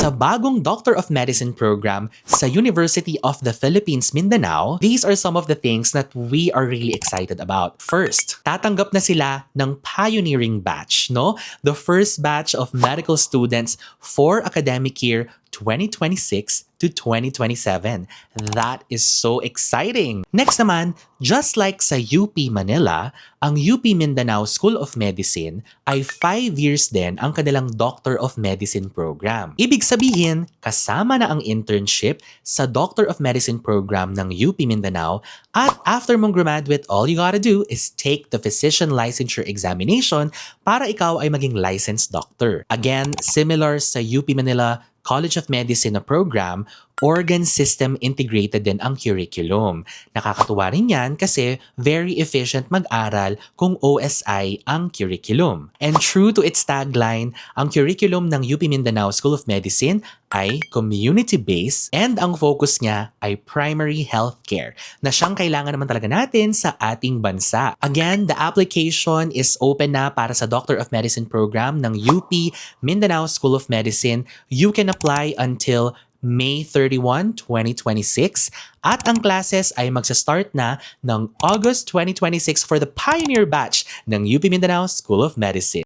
Sa bagong Doctor of Medicine program sa University of the Philippines, Mindanao, these are some of the things that we are really excited about. First, tatanggap na sila ng pioneering batch, no? The first batch of medical students for academic year 2026 to 2027. That is so exciting! Next naman, just like sa UP Manila, ang UP Mindanao School of Medicine ay 5 years din ang kanilang Doctor of Medicine program. Ibig sabihin, kasama na ang internship sa Doctor of Medicine program ng UP Mindanao at after mong graduate, all you gotta do is take the physician licensure examination para ikaw ay maging licensed doctor. Again, similar sa UP Manila College of Medicine na program, organ system integrated din ang curriculum. Nakakatuwa rin yan kasi very efficient mag-aral kung OSI ang curriculum. And true to its tagline, ang curriculum ng UP Mindanao School of Medicine ay community-based and ang focus niya ay primary healthcare na siyang kailangan naman talaga natin sa ating bansa. Again, the application is open na para sa Doctor of Medicine program ng UP Mindanao School of Medicine. You can apply until May 31, 2026 at ang classes ay magsa-start na ng August 2026 for the pioneer batch ng UP Mindanao School of Medicine.